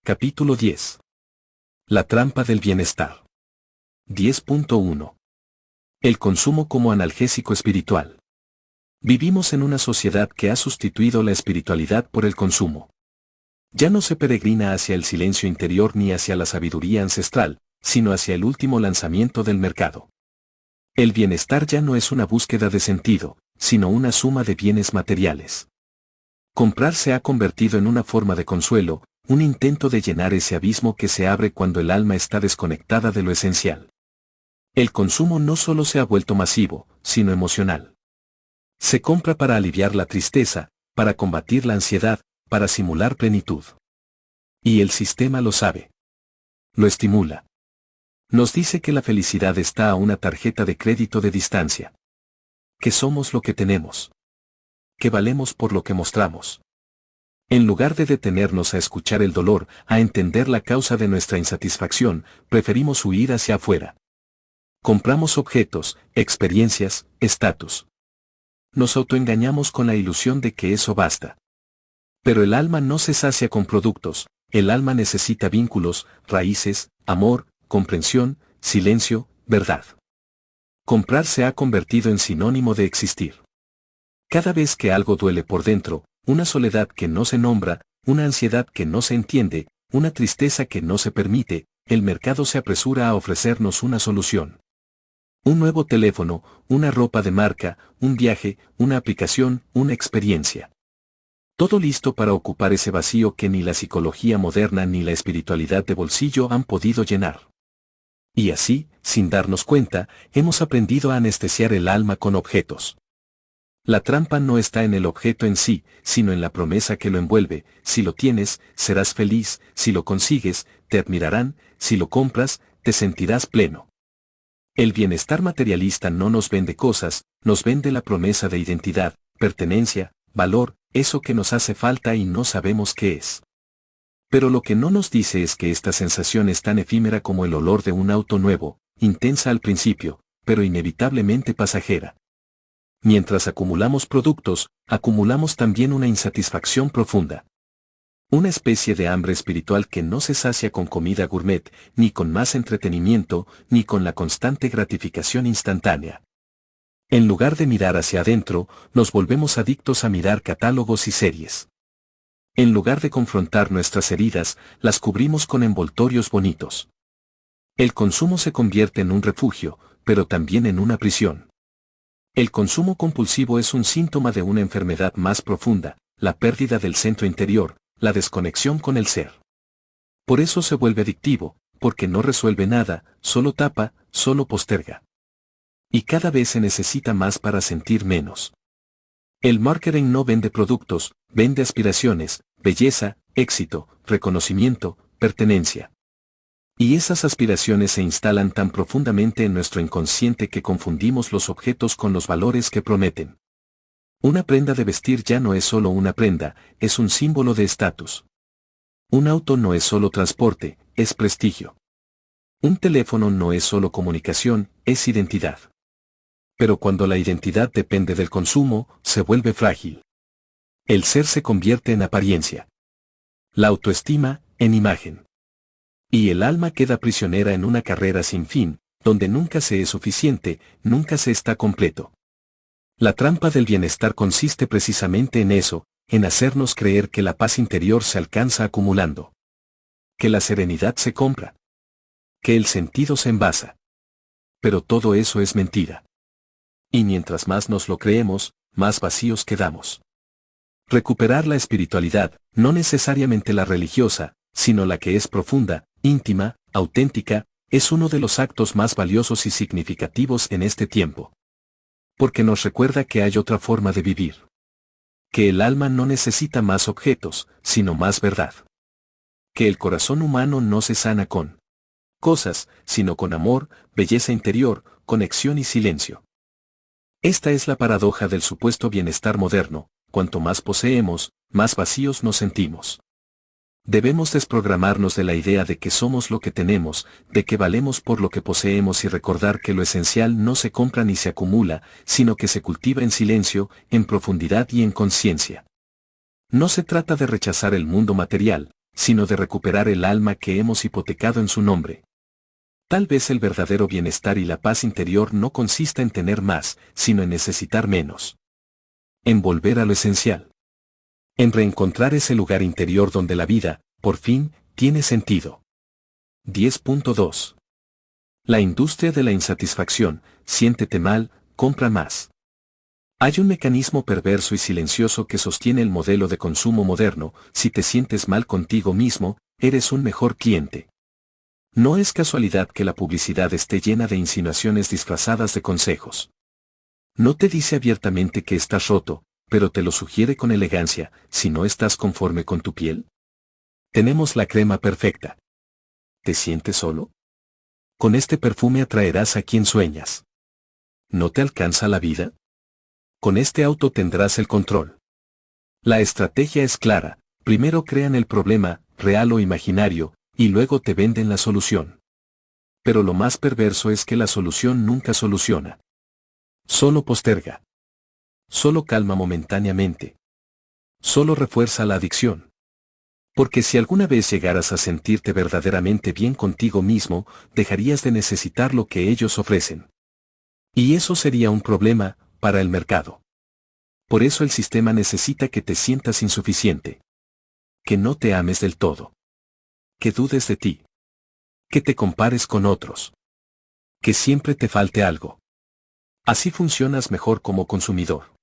Capítulo 10. La trampa del bienestar. 10.1. El consumo como analgésico espiritual. Vivimos en una sociedad que ha sustituido la espiritualidad por el consumo. Ya no se peregrina hacia el silencio interior ni hacia la sabiduría ancestral, sino hacia el último lanzamiento del mercado. El bienestar ya no es una búsqueda de sentido, sino una suma de bienes materiales. Comprar se ha convertido en una forma de consuelo, un intento de llenar ese abismo que se abre cuando el alma está desconectada de lo esencial. El consumo no solo se ha vuelto masivo, sino emocional. Se compra para aliviar la tristeza, para combatir la ansiedad, para simular plenitud. Y el sistema lo sabe. Lo estimula. Nos dice que la felicidad está a una tarjeta de crédito de distancia. Que somos lo que tenemos. Que valemos por lo que mostramos. En lugar de detenernos a escuchar el dolor, a entender la causa de nuestra insatisfacción, preferimos huir hacia afuera. Compramos objetos, experiencias, estatus. Nos autoengañamos con la ilusión de que eso basta. Pero el alma no se sacia con productos, el alma necesita vínculos, raíces, amor, comprensión, silencio, verdad. Comprar se ha convertido en sinónimo de existir. Cada vez que algo duele por dentro, una soledad que no se nombra, una ansiedad que no se entiende, una tristeza que no se permite, el mercado se apresura a ofrecernos una solución. Un nuevo teléfono, una ropa de marca, un viaje, una aplicación, una experiencia. Todo listo para ocupar ese vacío que ni la psicología moderna ni la espiritualidad de bolsillo han podido llenar. Y así, sin darnos cuenta, hemos aprendido a anestesiar el alma con objetos. La trampa no está en el objeto en sí, sino en la promesa que lo envuelve: si lo tienes, serás feliz; si lo consigues, te admirarán; si lo compras, te sentirás pleno. El bienestar materialista no nos vende cosas, nos vende la promesa de identidad, pertenencia, valor, eso que nos hace falta y no sabemos qué es. Pero lo que no nos dice es que esta sensación es tan efímera como el olor de un auto nuevo, intensa al principio, pero inevitablemente pasajera. Mientras acumulamos productos, acumulamos también una insatisfacción profunda. Una especie de hambre espiritual que no se sacia con comida gourmet, ni con más entretenimiento, ni con la constante gratificación instantánea. En lugar de mirar hacia adentro, nos volvemos adictos a mirar catálogos y series. En lugar de confrontar nuestras heridas, las cubrimos con envoltorios bonitos. El consumo se convierte en un refugio, pero también en una prisión. El consumo compulsivo es un síntoma de una enfermedad más profunda, la pérdida del centro interior, la desconexión con el ser. Por eso se vuelve adictivo, porque no resuelve nada, solo tapa, solo posterga. Y cada vez se necesita más para sentir menos. El marketing no vende productos, vende aspiraciones, belleza, éxito, reconocimiento, pertenencia. Y esas aspiraciones se instalan tan profundamente en nuestro inconsciente que confundimos los objetos con los valores que prometen. Una prenda de vestir ya no es solo una prenda, es un símbolo de estatus. Un auto no es solo transporte, es prestigio. Un teléfono no es solo comunicación, es identidad. Pero cuando la identidad depende del consumo, se vuelve frágil. El ser se convierte en apariencia. La autoestima, en imagen. Y el alma queda prisionera en una carrera sin fin, donde nunca se es suficiente, nunca se está completo. La trampa del bienestar consiste precisamente en eso, en hacernos creer que la paz interior se alcanza acumulando. Que la serenidad se compra. Que el sentido se envasa. Pero todo eso es mentira. Y mientras más nos lo creemos, más vacíos quedamos. Recuperar la espiritualidad, no necesariamente la religiosa, sino la que es profunda, íntima, auténtica, es uno de los actos más valiosos y significativos en este tiempo. Porque nos recuerda que hay otra forma de vivir. Que el alma no necesita más objetos, sino más verdad. Que el corazón humano no se sana con cosas, sino con amor, belleza interior, conexión y silencio. Esta es la paradoja del supuesto bienestar moderno: cuanto más poseemos, más vacíos nos sentimos. Debemos desprogramarnos de la idea de que somos lo que tenemos, de que valemos por lo que poseemos y recordar que lo esencial no se compra ni se acumula, sino que se cultiva en silencio, en profundidad y en conciencia. No se trata de rechazar el mundo material, sino de recuperar el alma que hemos hipotecado en su nombre. Tal vez el verdadero bienestar y la paz interior no consista en tener más, sino en necesitar menos. En volver a lo esencial. En reencontrar ese lugar interior donde la vida, por fin, tiene sentido. 10.2. La industria de la insatisfacción, siéntete mal, compra más. Hay un mecanismo perverso y silencioso que sostiene el modelo de consumo moderno: si te sientes mal contigo mismo, eres un mejor cliente. No es casualidad que la publicidad esté llena de insinuaciones disfrazadas de consejos. No te dice abiertamente que estás roto, pero te lo sugiere con elegancia: si no estás conforme con tu piel. Tenemos la crema perfecta. ¿Te sientes solo? Con este perfume atraerás a quien sueñas. ¿No te alcanza la vida? Con este auto tendrás el control. La estrategia es clara: primero crean el problema, real o imaginario, y luego te venden la solución. Pero lo más perverso es que la solución nunca soluciona. Solo posterga. Solo calma momentáneamente. Solo refuerza la adicción. Porque si alguna vez llegaras a sentirte verdaderamente bien contigo mismo, dejarías de necesitar lo que ellos ofrecen. Y eso sería un problema para el mercado. Por eso el sistema necesita que te sientas insuficiente. Que no te ames del todo. Que dudes de ti. Que te compares con otros. Que siempre te falte algo. Así funcionas mejor como consumidor.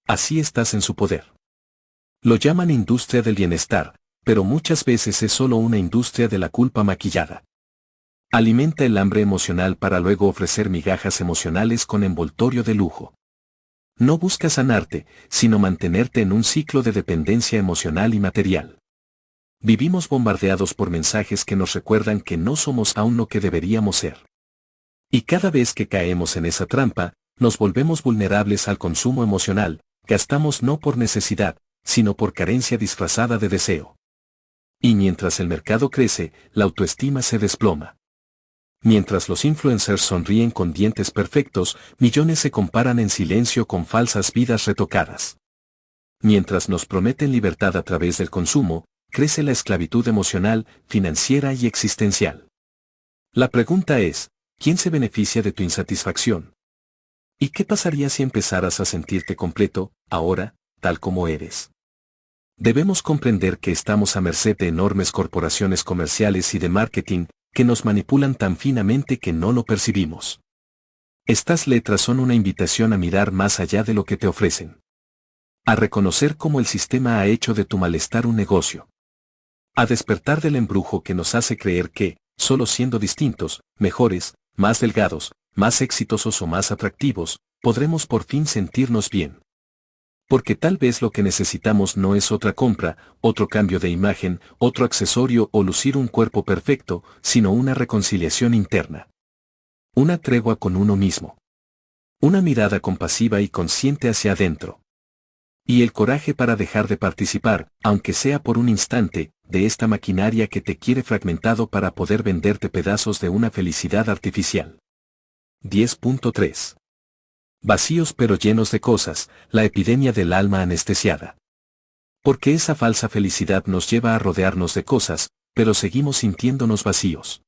Así estás en su poder. Lo llaman industria del bienestar, pero muchas veces es solo una industria de la culpa maquillada. Alimenta el hambre emocional para luego ofrecer migajas emocionales con envoltorio de lujo. No busca sanarte, sino mantenerte en un ciclo de dependencia emocional y material. Vivimos bombardeados por mensajes que nos recuerdan que no somos aún lo que deberíamos ser. Y cada vez que caemos en esa trampa, nos volvemos vulnerables al consumo emocional. Gastamos no por necesidad, sino por carencia disfrazada de deseo. Y mientras el mercado crece, la autoestima se desploma. Mientras los influencers sonríen con dientes perfectos, millones se comparan en silencio con falsas vidas retocadas. Mientras nos prometen libertad a través del consumo, crece la esclavitud emocional, financiera y existencial. La pregunta es: ¿quién se beneficia de tu insatisfacción? ¿Y qué pasaría si empezaras a sentirte completo, ahora, tal como eres? Debemos comprender que estamos a merced de enormes corporaciones comerciales y de marketing, que nos manipulan tan finamente que no lo percibimos. Estas letras son una invitación a mirar más allá de lo que te ofrecen. A reconocer cómo el sistema ha hecho de tu malestar un negocio. A despertar del embrujo que nos hace creer que, solo siendo distintos, mejores, más delgados, más exitosos o más atractivos, podremos por fin sentirnos bien. Porque tal vez lo que necesitamos no es otra compra, otro cambio de imagen, otro accesorio o lucir un cuerpo perfecto, sino una reconciliación interna. Una tregua con uno mismo. Una mirada compasiva y consciente hacia adentro. Y el coraje para dejar de participar, aunque sea por un instante, de esta maquinaria que te quiere fragmentado para poder venderte pedazos de una felicidad artificial. 10.3. Vacíos pero llenos de cosas, la epidemia del alma anestesiada. Porque esa falsa felicidad nos lleva a rodearnos de cosas, pero seguimos sintiéndonos vacíos.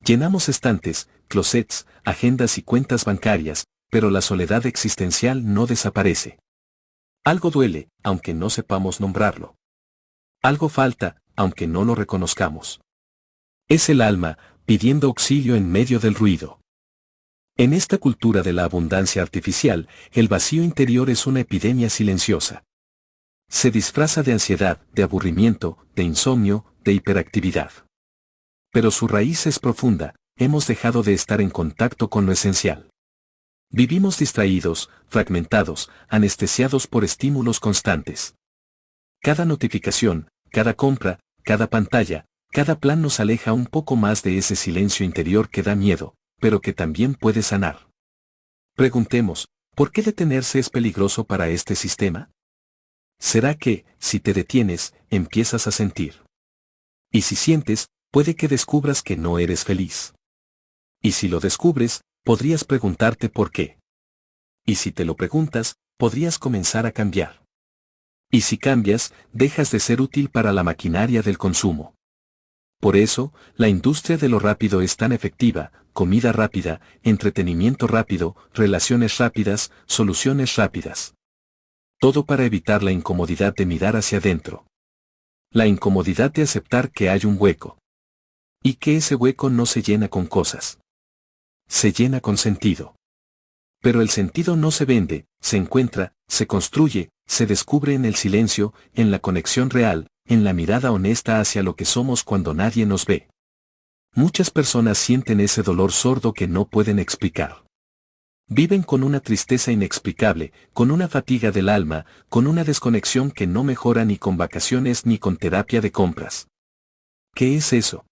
Llenamos estantes, closets, agendas y cuentas bancarias, pero la soledad existencial no desaparece. Algo duele, aunque no sepamos nombrarlo. Algo falta, aunque no lo reconozcamos. Es el alma, pidiendo auxilio en medio del ruido. En esta cultura de la abundancia artificial, el vacío interior es una epidemia silenciosa. Se disfraza de ansiedad, de aburrimiento, de insomnio, de hiperactividad. Pero su raíz es profunda: hemos dejado de estar en contacto con lo esencial. Vivimos distraídos, fragmentados, anestesiados por estímulos constantes. Cada notificación, cada compra, cada pantalla, cada plan nos aleja un poco más de ese silencio interior que da miedo, pero que también puede sanar. Preguntemos: ¿por qué detenerse es peligroso para este sistema? ¿Será que, si te detienes, empiezas a sentir? Y si sientes, puede que descubras que no eres feliz. Y si lo descubres, podrías preguntarte por qué. Y si te lo preguntas, podrías comenzar a cambiar. Y si cambias, dejas de ser útil para la maquinaria del consumo. Por eso, la industria de lo rápido es tan efectiva: comida rápida, entretenimiento rápido, relaciones rápidas, soluciones rápidas. Todo para evitar la incomodidad de mirar hacia adentro. La incomodidad de aceptar que hay un hueco. Y que ese hueco no se llena con cosas. Se llena con sentido. Pero el sentido no se vende, se encuentra, se construye, se descubre en el silencio, en la conexión real, en la mirada honesta hacia lo que somos cuando nadie nos ve. Muchas personas sienten ese dolor sordo que no pueden explicar. Viven con una tristeza inexplicable, con una fatiga del alma, con una desconexión que no mejora ni con vacaciones ni con terapia de compras. ¿Qué es eso?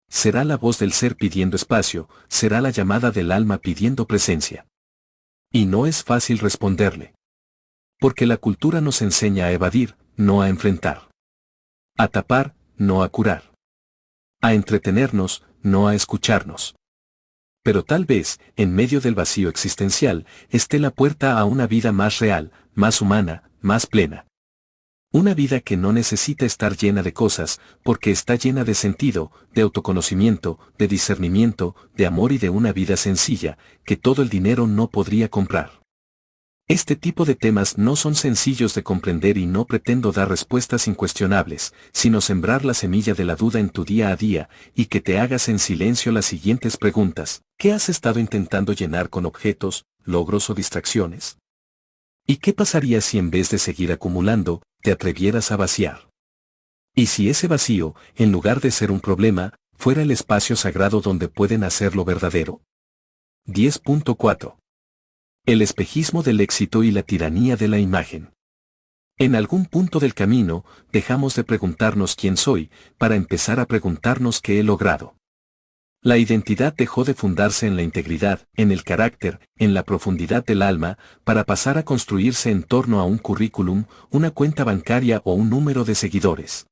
Será la voz del ser pidiendo espacio, será la llamada del alma pidiendo presencia. Y no es fácil responderle. Porque la cultura nos enseña a evadir, no a enfrentar. A tapar, no a curar. A entretenernos, no a escucharnos. Pero tal vez, en medio del vacío existencial, esté la puerta a una vida más real, más humana, más plena. Una vida que no necesita estar llena de cosas, porque está llena de sentido, de autoconocimiento, de discernimiento, de amor y de una vida sencilla, que todo el dinero no podría comprar. Este tipo de temas no son sencillos de comprender y no pretendo dar respuestas incuestionables, sino sembrar la semilla de la duda en tu día a día, y que te hagas en silencio las siguientes preguntas. ¿Qué has estado intentando llenar con objetos, logros o distracciones? ¿Y qué pasaría si en vez de seguir acumulando, te atrevieras a vaciar? ¿Y si ese vacío, en lugar de ser un problema, fuera el espacio sagrado donde pueden hacer lo verdadero? 10.4. El espejismo del éxito y la tiranía de la imagen. En algún punto del camino, dejamos de preguntarnos quién soy, para empezar a preguntarnos qué he logrado. La identidad dejó de fundarse en la integridad, en el carácter, en la profundidad del alma, para pasar a construirse en torno a un currículum, una cuenta bancaria o un número de seguidores.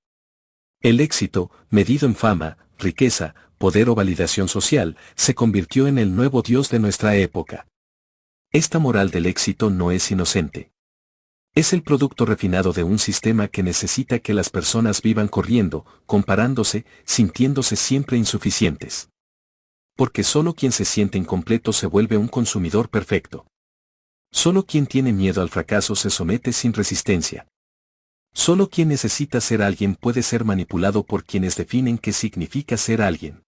El éxito, medido en fama, riqueza, poder o validación social, se convirtió en el nuevo Dios de nuestra época. Esta moral del éxito no es inocente. Es el producto refinado de un sistema que necesita que las personas vivan corriendo, comparándose, sintiéndose siempre insuficientes. Porque solo quien se siente incompleto se vuelve un consumidor perfecto. Solo quien tiene miedo al fracaso se somete sin resistencia. Solo quien necesita ser alguien puede ser manipulado por quienes definen qué significa ser alguien.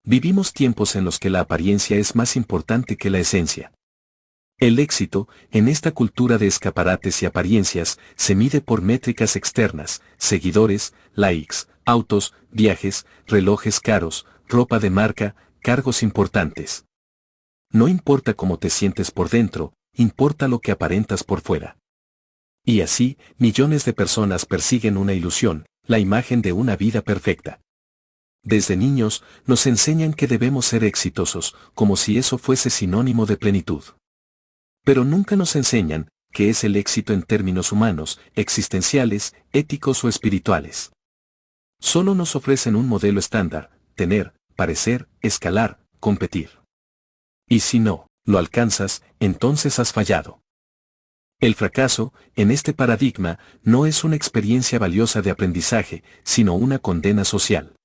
Vivimos tiempos en los que la apariencia es más importante que la esencia. El éxito, en esta cultura de escaparates y apariencias, se mide por métricas externas: seguidores, likes, autos, viajes, relojes caros, ropa de marca, cargos importantes. No importa cómo te sientes por dentro, importa lo que aparentas por fuera. Y así, millones de personas persiguen una ilusión, la imagen de una vida perfecta. Desde niños, nos enseñan que debemos ser exitosos, como si eso fuese sinónimo de plenitud. Pero nunca nos enseñan qué es el éxito en términos humanos, existenciales, éticos o espirituales. Solo nos ofrecen un modelo estándar: tener, parecer, escalar, competir. Y si no lo alcanzas, entonces has fallado. El fracaso, en este paradigma, no es una experiencia valiosa de aprendizaje, sino una condena social.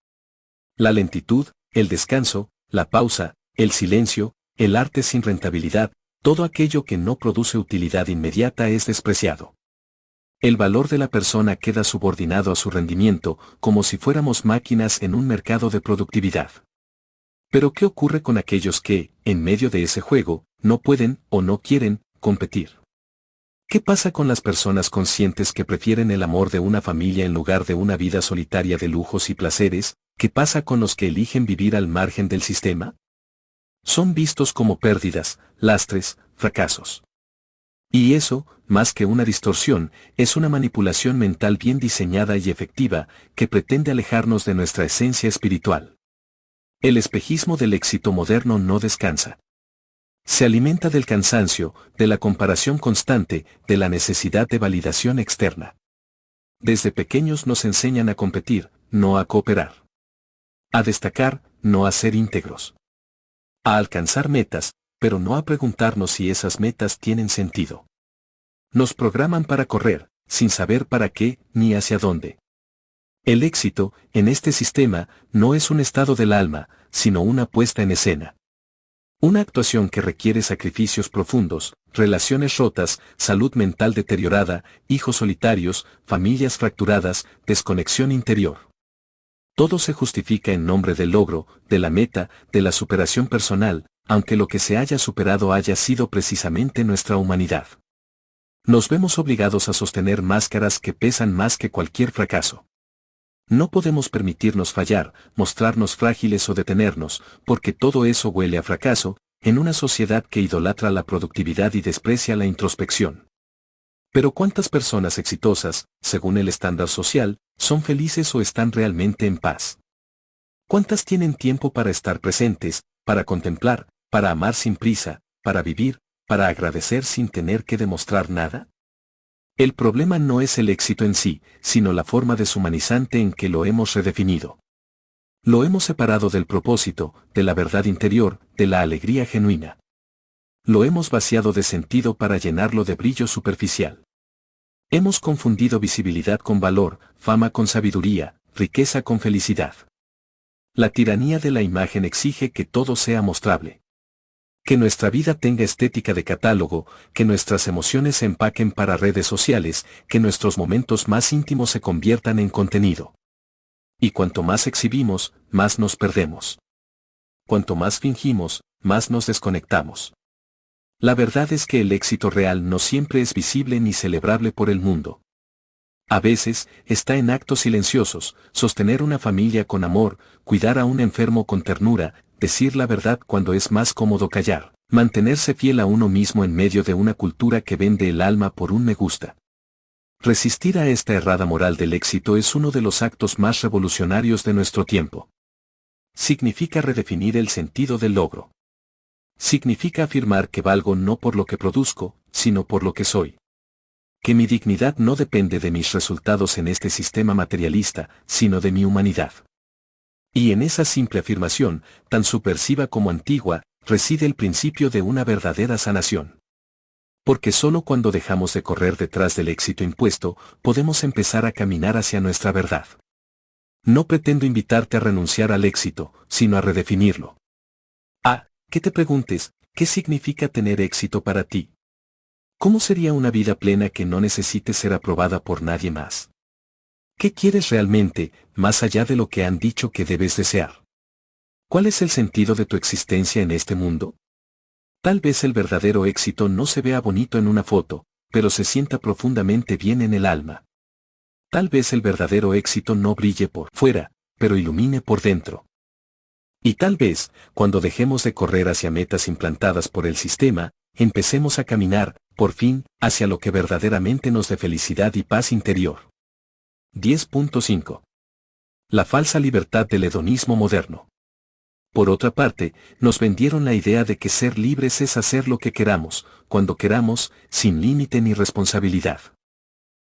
La lentitud, el descanso, la pausa, el silencio, el arte sin rentabilidad, todo aquello que no produce utilidad inmediata es despreciado. El valor de la persona queda subordinado a su rendimiento, como si fuéramos máquinas en un mercado de productividad. Pero ¿qué ocurre con aquellos que, en medio de ese juego, no pueden o no quieren competir? ¿Qué pasa con las personas conscientes que prefieren el amor de una familia en lugar de una vida solitaria de lujos y placeres? ¿Qué pasa con los que eligen vivir al margen del sistema? Son vistos como pérdidas, lastres, fracasos. Y eso, más que una distorsión, es una manipulación mental bien diseñada y efectiva, que pretende alejarnos de nuestra esencia espiritual. El espejismo del éxito moderno no descansa. Se alimenta del cansancio, de la comparación constante, de la necesidad de validación externa. Desde pequeños nos enseñan a competir, no a cooperar. A destacar, no a ser íntegros. A alcanzar metas, pero no a preguntarnos si esas metas tienen sentido. Nos programan para correr, sin saber para qué ni hacia dónde. El éxito, en este sistema, no es un estado del alma, sino una puesta en escena. Una actuación que requiere sacrificios profundos, relaciones rotas, salud mental deteriorada, hijos solitarios, familias fracturadas, desconexión interior. Todo se justifica en nombre del logro, de la meta, de la superación personal, aunque lo que se haya superado haya sido precisamente nuestra humanidad. Nos vemos obligados a sostener máscaras que pesan más que cualquier fracaso. No podemos permitirnos fallar, mostrarnos frágiles o detenernos, porque todo eso huele a fracaso, en una sociedad que idolatra la productividad y desprecia la introspección. Pero ¿cuántas personas exitosas, según el estándar social, son felices o están realmente en paz? ¿Cuántas tienen tiempo para estar presentes, para contemplar, para amar sin prisa, para vivir, para agradecer sin tener que demostrar nada? El problema no es el éxito en sí, sino la forma deshumanizante en que lo hemos redefinido. Lo hemos separado del propósito, de la verdad interior, de la alegría genuina. Lo hemos vaciado de sentido para llenarlo de brillo superficial. Hemos confundido visibilidad con valor, fama con sabiduría, riqueza con felicidad. La tiranía de la imagen exige que todo sea mostrable. Que nuestra vida tenga estética de catálogo, que nuestras emociones se empaquen para redes sociales, que nuestros momentos más íntimos se conviertan en contenido. Y cuanto más exhibimos, más nos perdemos. Cuanto más fingimos, más nos desconectamos. La verdad es que el éxito real no siempre es visible ni celebrable por el mundo. A veces, está en actos silenciosos, sostener una familia con amor, cuidar a un enfermo con ternura, decir la verdad cuando es más cómodo callar, mantenerse fiel a uno mismo en medio de una cultura que vende el alma por un me gusta. Resistir a esta errada moral del éxito es uno de los actos más revolucionarios de nuestro tiempo. Significa redefinir el sentido del logro. Significa afirmar que valgo no por lo que produzco, sino por lo que soy. Que mi dignidad no depende de mis resultados en este sistema materialista, sino de mi humanidad. Y en esa simple afirmación, tan subversiva como antigua, reside el principio de una verdadera sanación. Porque solo cuando dejamos de correr detrás del éxito impuesto, podemos empezar a caminar hacia nuestra verdad. No pretendo invitarte a renunciar al éxito, sino a redefinirlo. Que te preguntes, ¿qué significa tener éxito para ti? ¿Cómo sería una vida plena que no necesite ser aprobada por nadie más? ¿Qué quieres realmente, más allá de lo que han dicho que debes desear? ¿Cuál es el sentido de tu existencia en este mundo? Tal vez el verdadero éxito no se vea bonito en una foto, pero se sienta profundamente bien en el alma. Tal vez el verdadero éxito no brille por fuera, pero ilumine por dentro. Y tal vez, cuando dejemos de correr hacia metas implantadas por el sistema, empecemos a caminar, por fin, hacia lo que verdaderamente nos dé felicidad y paz interior. 10.5. La falsa libertad del hedonismo moderno. Por otra parte, nos vendieron la idea de que ser libres es hacer lo que queramos, cuando queramos, sin límite ni responsabilidad.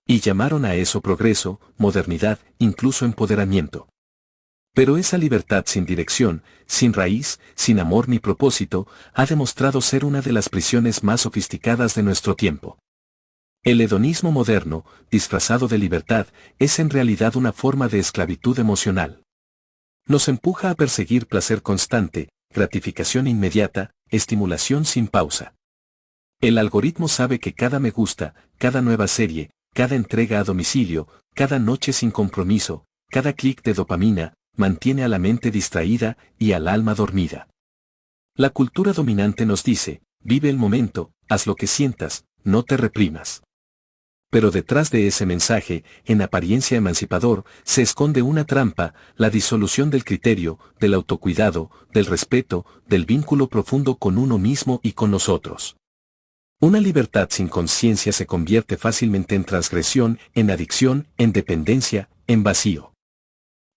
Y llamaron a eso progreso, modernidad, incluso empoderamiento. Pero esa libertad sin dirección, sin raíz, sin amor ni propósito, ha demostrado ser una de las prisiones más sofisticadas de nuestro tiempo. El hedonismo moderno, disfrazado de libertad, es en realidad una forma de esclavitud emocional. Nos empuja a perseguir placer constante, gratificación inmediata, estimulación sin pausa. El algoritmo sabe que cada me gusta, cada nueva serie, cada entrega a domicilio, cada noche sin compromiso, cada clic de dopamina, mantiene a la mente distraída y al alma dormida. La cultura dominante nos dice, vive el momento, haz lo que sientas, no te reprimas. Pero detrás de ese mensaje, en apariencia emancipador, se esconde una trampa, la disolución del criterio, del autocuidado, del respeto, del vínculo profundo con uno mismo y con los otros. Una libertad sin conciencia se convierte fácilmente en transgresión, en adicción, en dependencia, en vacío.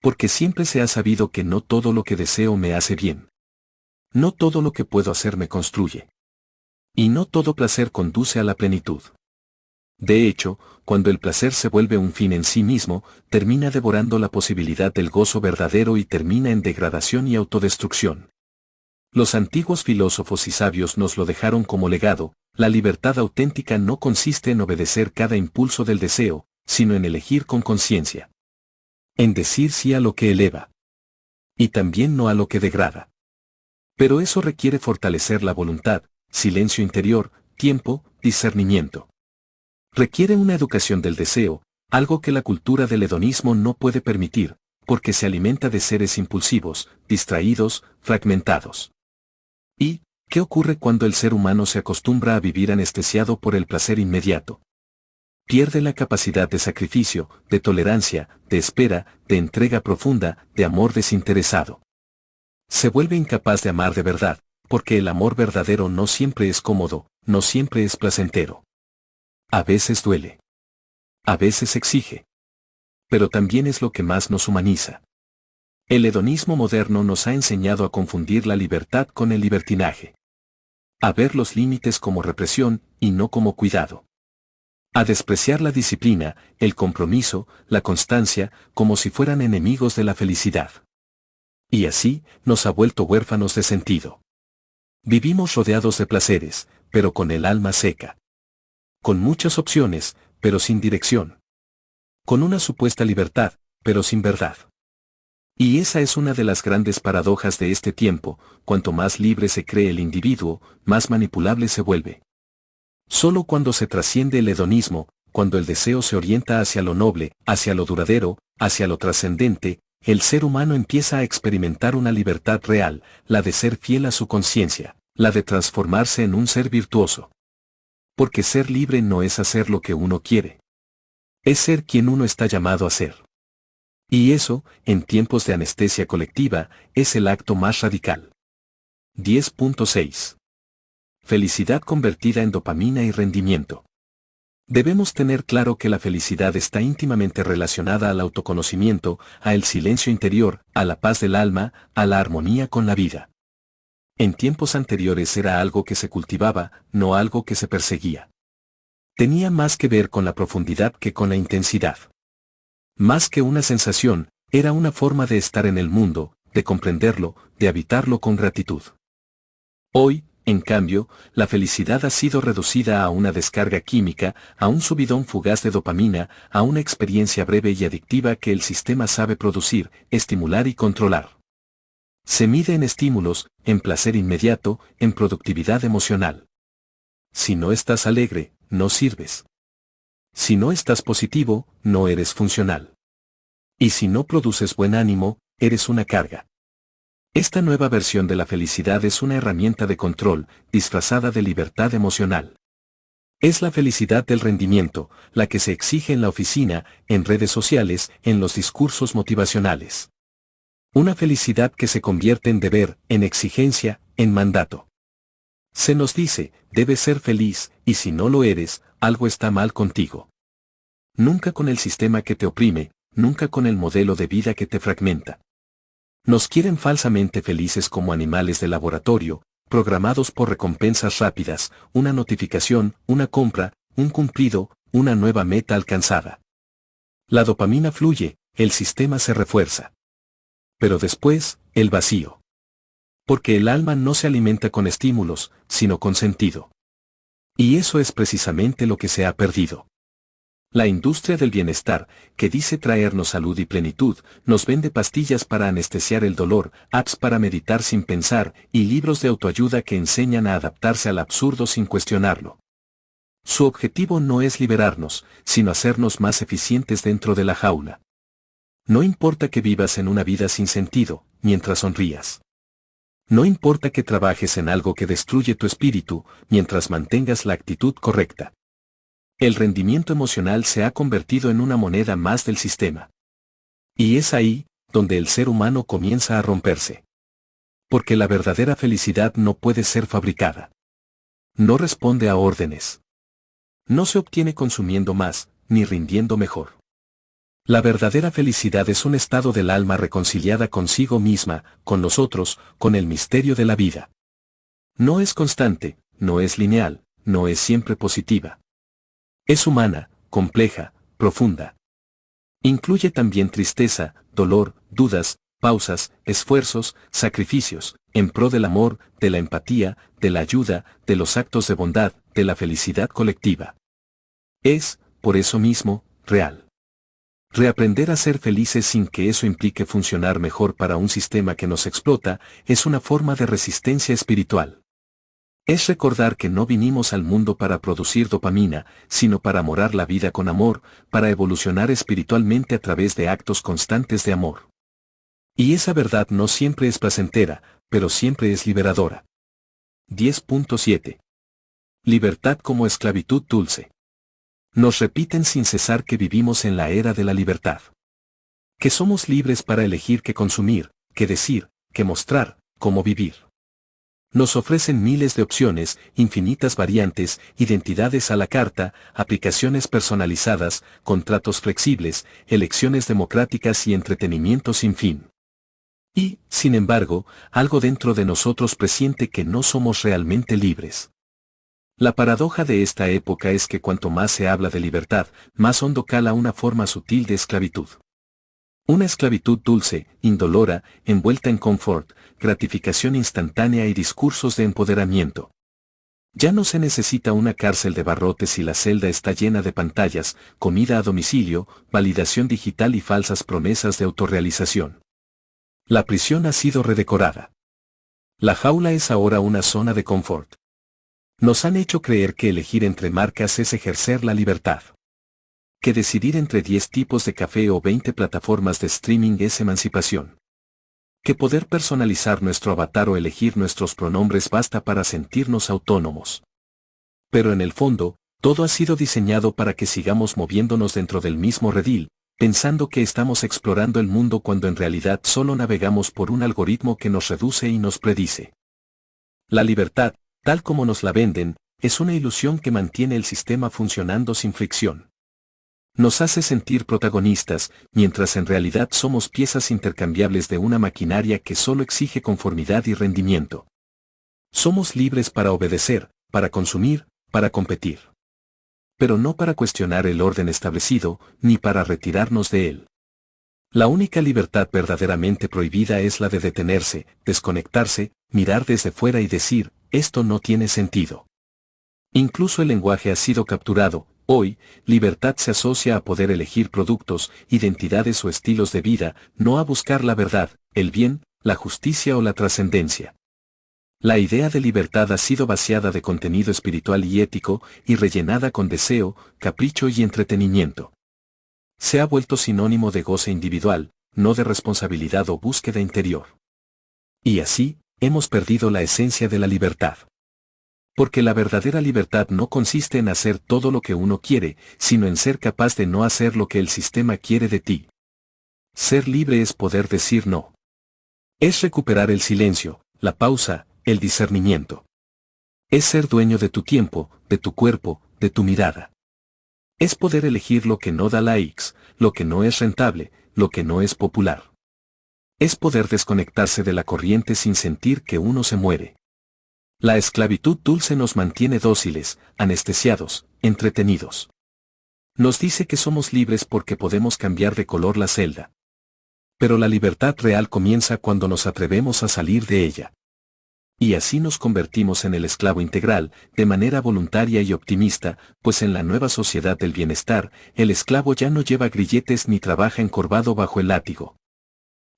Porque siempre se ha sabido que no todo lo que deseo me hace bien. No todo lo que puedo hacer me construye. Y no todo placer conduce a la plenitud. De hecho, cuando el placer se vuelve un fin en sí mismo, termina devorando la posibilidad del gozo verdadero y termina en degradación y autodestrucción. Los antiguos filósofos y sabios nos lo dejaron como legado, La libertad auténtica no consiste en obedecer cada impulso del deseo, sino en elegir con conciencia. En decir sí a lo que eleva. Y también no a lo que degrada. Pero eso requiere fortalecer la voluntad, silencio interior, tiempo, discernimiento. Requiere una educación del deseo, algo que la cultura del hedonismo no puede permitir, porque se alimenta de seres impulsivos, distraídos, fragmentados. ¿Y qué ocurre cuando el ser humano se acostumbra a vivir anestesiado por el placer inmediato? Pierde la capacidad de sacrificio, de tolerancia, de espera, de entrega profunda, de amor desinteresado. Se vuelve incapaz de amar de verdad, porque el amor verdadero no siempre es cómodo, no siempre es placentero. A veces duele. A veces exige. Pero también es lo que más nos humaniza. El hedonismo moderno nos ha enseñado a confundir la libertad con el libertinaje. A ver los límites como represión y no como cuidado. A despreciar la disciplina, el compromiso, la constancia, como si fueran enemigos de la felicidad. Y así, nos ha vuelto huérfanos de sentido. Vivimos rodeados de placeres, pero con el alma seca. Con muchas opciones, pero sin dirección. Con una supuesta libertad, pero sin verdad. Y esa es una de las grandes paradojas de este tiempo: cuanto más libre se cree el individuo, más manipulable se vuelve. Solo cuando se trasciende el hedonismo, cuando el deseo se orienta hacia lo noble, hacia lo duradero, hacia lo trascendente, el ser humano empieza a experimentar una libertad real, la de ser fiel a su conciencia, la de transformarse en un ser virtuoso. Porque ser libre no es hacer lo que uno quiere. Es ser quien uno está llamado a ser. Y eso, en tiempos de anestesia colectiva, es el acto más radical. 10.6. Felicidad convertida en dopamina y rendimiento. Debemos tener claro que la felicidad está íntimamente relacionada al autoconocimiento, al silencio interior, a la paz del alma, a la armonía con la vida. En tiempos anteriores era algo que se cultivaba, no algo que se perseguía. Tenía más que ver con la profundidad que con la intensidad. Más que una sensación, era una forma de estar en el mundo, de comprenderlo, de habitarlo con gratitud. Hoy, en cambio, la felicidad ha sido reducida a una descarga química, a un subidón fugaz de dopamina, a una experiencia breve y adictiva que el sistema sabe producir, estimular y controlar. Se mide en estímulos, en placer inmediato, en productividad emocional. Si no estás alegre, no sirves. Si no estás positivo, no eres funcional. Y si no produces buen ánimo, eres una carga. Esta nueva versión de la felicidad es una herramienta de control, disfrazada de libertad emocional. Es la felicidad del rendimiento, la que se exige en la oficina, en redes sociales, en los discursos motivacionales. Una felicidad que se convierte en deber, en exigencia, en mandato. Se nos dice, debes ser feliz, y si no lo eres, algo está mal contigo. Nunca con el sistema que te oprime, nunca con el modelo de vida que te fragmenta. Nos quieren falsamente felices como animales de laboratorio, programados por recompensas rápidas, una notificación, una compra, un cumplido, una nueva meta alcanzada. La dopamina fluye, el sistema se refuerza. Pero después, el vacío. Porque el alma no se alimenta con estímulos, sino con sentido. Y eso es precisamente lo que se ha perdido. La industria del bienestar, que dice traernos salud y plenitud, nos vende pastillas para anestesiar el dolor, apps para meditar sin pensar, y libros de autoayuda que enseñan a adaptarse al absurdo sin cuestionarlo. Su objetivo no es liberarnos, sino hacernos más eficientes dentro de la jaula. No importa que vivas en una vida sin sentido, mientras sonrías. No importa que trabajes en algo que destruye tu espíritu, mientras mantengas la actitud correcta. El rendimiento emocional se ha convertido en una moneda más del sistema. Y es ahí, donde el ser humano comienza a romperse. Porque la verdadera felicidad no puede ser fabricada. No responde a órdenes. No se obtiene consumiendo más, ni rindiendo mejor. La verdadera felicidad es un estado del alma reconciliada consigo misma, con los otros, con el misterio de la vida. No es constante, no es lineal, no es siempre positiva. Es humana, compleja, profunda. Incluye también tristeza, dolor, dudas, pausas, esfuerzos, sacrificios, en pro del amor, de la empatía, de la ayuda, de los actos de bondad, de la felicidad colectiva. Es, por eso mismo, real. Reaprender a ser felices sin que eso implique funcionar mejor para un sistema que nos explota, es una forma de resistencia espiritual. Es recordar que no vinimos al mundo para producir dopamina, sino para morar la vida con amor, para evolucionar espiritualmente a través de actos constantes de amor. Y esa verdad no siempre es placentera, pero siempre es liberadora. 10.7. Libertad como esclavitud dulce. Nos repiten sin cesar que vivimos en la era de la libertad. Que somos libres para elegir qué consumir, qué decir, qué mostrar, cómo vivir. Nos ofrecen miles de opciones, infinitas variantes, identidades a la carta, aplicaciones personalizadas, contratos flexibles, elecciones democráticas y entretenimiento sin fin. Y, sin embargo, algo dentro de nosotros presiente que no somos realmente libres. La paradoja de esta época es que cuanto más se habla de libertad, más hondo cala una forma sutil de esclavitud. Una esclavitud dulce, indolora, envuelta en confort, gratificación instantánea y discursos de empoderamiento. Ya no se necesita una cárcel de barrotes si la celda está llena de pantallas, comida a domicilio, validación digital y falsas promesas de autorrealización. La prisión ha sido redecorada. La jaula es ahora una zona de confort. Nos han hecho creer que elegir entre marcas es ejercer la libertad. Que decidir entre 10 tipos de café o 20 plataformas de streaming es emancipación. Que poder personalizar nuestro avatar o elegir nuestros pronombres basta para sentirnos autónomos. Pero en el fondo, todo ha sido diseñado para que sigamos moviéndonos dentro del mismo redil, pensando que estamos explorando el mundo cuando en realidad solo navegamos por un algoritmo que nos reduce y nos predice. La libertad, tal como nos la venden, es una ilusión que mantiene el sistema funcionando sin fricción. Nos hace sentir protagonistas, mientras en realidad somos piezas intercambiables de una maquinaria que solo exige conformidad y rendimiento. Somos libres para obedecer, para consumir, para competir. Pero no para cuestionar el orden establecido, ni para retirarnos de él. La única libertad verdaderamente prohibida es la de detenerse, desconectarse, mirar desde fuera y decir, esto no tiene sentido. Incluso el lenguaje ha sido capturado. Hoy, libertad se asocia a poder elegir productos, identidades o estilos de vida, no a buscar la verdad, el bien, la justicia o la trascendencia. La idea de libertad ha sido vaciada de contenido espiritual y ético, y rellenada con deseo, capricho y entretenimiento. Se ha vuelto sinónimo de goce individual, no de responsabilidad o búsqueda interior. Y así, hemos perdido la esencia de la libertad. Porque la verdadera libertad no consiste en hacer todo lo que uno quiere, sino en ser capaz de no hacer lo que el sistema quiere de ti. Ser libre es poder decir no. Es recuperar el silencio, la pausa, el discernimiento. Es ser dueño de tu tiempo, de tu cuerpo, de tu mirada. Es poder elegir lo que no da likes, lo que no es rentable, lo que no es popular. Es poder desconectarse de la corriente sin sentir que uno se muere. La esclavitud dulce nos mantiene dóciles, anestesiados, entretenidos. Nos dice que somos libres porque podemos cambiar de color la celda. Pero la libertad real comienza cuando nos atrevemos a salir de ella. Y así nos convertimos en el esclavo integral, de manera voluntaria y optimista, pues en la nueva sociedad del bienestar, el esclavo ya no lleva grilletes ni trabaja encorvado bajo el látigo.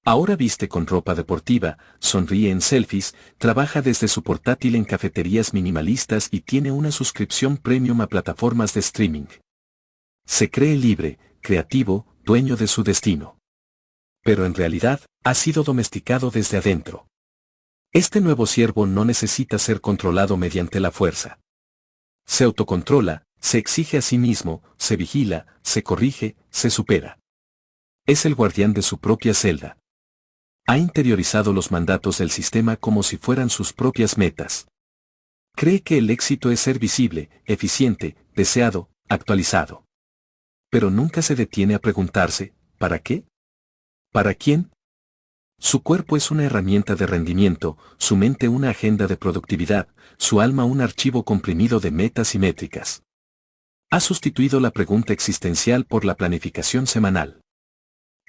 Ahora viste con ropa deportiva, sonríe en selfies, trabaja desde su portátil en cafeterías minimalistas y tiene una suscripción premium a plataformas de streaming. Se cree libre, creativo, dueño de su destino. Pero en realidad, ha sido domesticado desde adentro. Este nuevo siervo no necesita ser controlado mediante la fuerza. Se autocontrola, se exige a sí mismo, se vigila, se corrige, se supera. Es el guardián de su propia celda. Ha interiorizado los mandatos del sistema como si fueran sus propias metas. Cree que el éxito es ser visible, eficiente, deseado, actualizado. Pero nunca se detiene a preguntarse, ¿para qué? ¿Para quién? Su cuerpo es una herramienta de rendimiento, su mente una agenda de productividad, su alma un archivo comprimido de metas y métricas. Ha sustituido la pregunta existencial por la planificación semanal.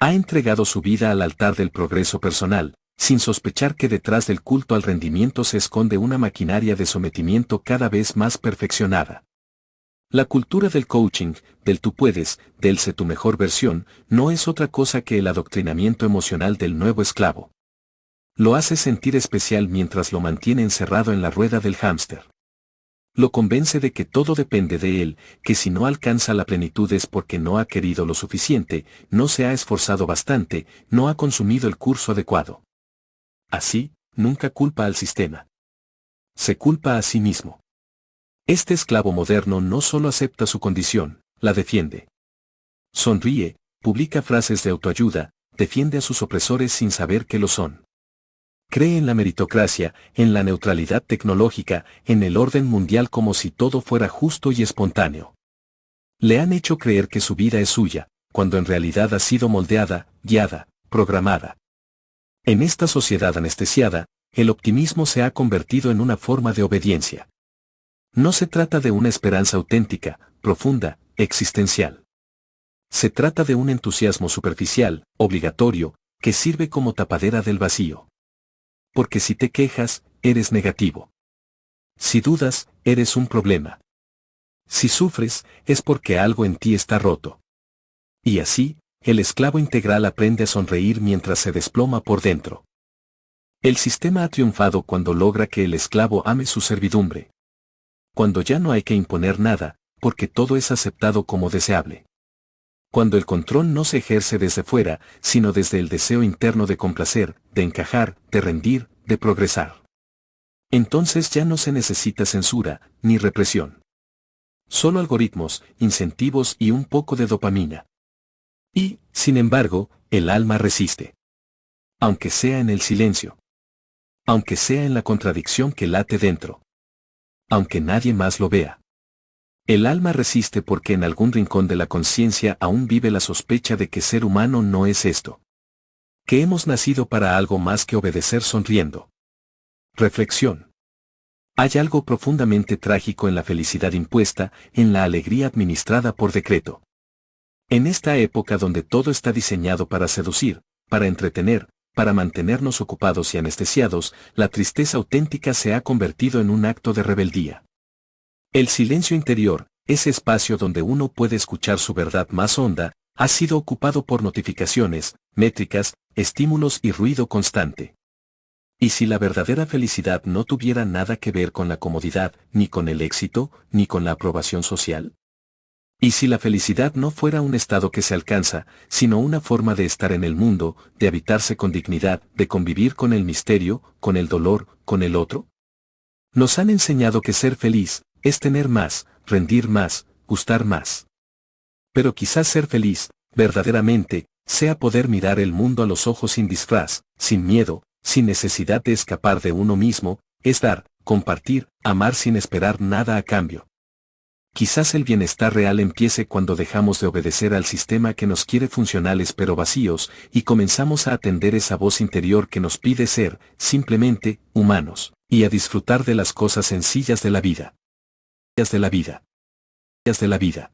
Ha entregado su vida al altar del progreso personal, sin sospechar que detrás del culto al rendimiento se esconde una maquinaria de sometimiento cada vez más perfeccionada. La cultura del coaching, del tú puedes, del sé tu mejor versión, no es otra cosa que el adoctrinamiento emocional del nuevo esclavo. Lo hace sentir especial mientras lo mantiene encerrado en la rueda del hámster. Lo convence de que todo depende de él, que si no alcanza la plenitud es porque no ha querido lo suficiente, no se ha esforzado bastante, no ha consumido el curso adecuado. Así, nunca culpa al sistema. Se culpa a sí mismo. Este esclavo moderno no solo acepta su condición, la defiende. Sonríe, publica frases de autoayuda, defiende a sus opresores sin saber que lo son. Cree en la meritocracia, en la neutralidad tecnológica, en el orden mundial como si todo fuera justo y espontáneo. Le han hecho creer que su vida es suya, cuando en realidad ha sido moldeada, guiada, programada. En esta sociedad anestesiada, el optimismo se ha convertido en una forma de obediencia. No se trata de una esperanza auténtica, profunda, existencial. Se trata de un entusiasmo superficial, obligatorio, que sirve como tapadera del vacío. Porque si te quejas, eres negativo. Si dudas, eres un problema. Si sufres, es porque algo en ti está roto. Y así, el esclavo integral aprende a sonreír mientras se desploma por dentro. El sistema ha triunfado cuando logra que el esclavo ame su servidumbre. Cuando ya no hay que imponer nada, porque todo es aceptado como deseable. Cuando el control no se ejerce desde fuera, sino desde el deseo interno de complacer, de encajar, de rendir, de progresar. Entonces ya no se necesita censura, ni represión. Solo algoritmos, incentivos y un poco de dopamina. Y, sin embargo, el alma resiste. Aunque sea en el silencio. Aunque sea en la contradicción que late dentro. Aunque nadie más lo vea. El alma resiste porque en algún rincón de la conciencia aún vive la sospecha de que ser humano no es esto. Que hemos nacido para algo más que obedecer sonriendo. Reflexión. Hay algo profundamente trágico en la felicidad impuesta, en la alegría administrada por decreto. En esta época donde todo está diseñado para seducir, para entretener, para mantenernos ocupados y anestesiados, la tristeza auténtica se ha convertido en un acto de rebeldía. El silencio interior, ese espacio donde uno puede escuchar su verdad más honda, ha sido ocupado por notificaciones, métricas, estímulos y ruido constante. ¿Y si la verdadera felicidad no tuviera nada que ver con la comodidad, ni con el éxito, ni con la aprobación social? ¿Y si la felicidad no fuera un estado que se alcanza, sino una forma de estar en el mundo, de habitarse con dignidad, de convivir con el misterio, con el dolor, con el otro? Nos han enseñado que ser feliz es tener más, rendir más, gustar más. Pero quizás ser feliz, verdaderamente, sea poder mirar el mundo a los ojos sin disfraz, sin miedo, sin necesidad de escapar de uno mismo, es dar, compartir, amar sin esperar nada a cambio. Quizás el bienestar real empiece cuando dejamos de obedecer al sistema que nos quiere funcionales pero vacíos, y comenzamos a atender esa voz interior que nos pide ser, simplemente, humanos, y a disfrutar de las cosas sencillas de la vida. De la vida. De la vida.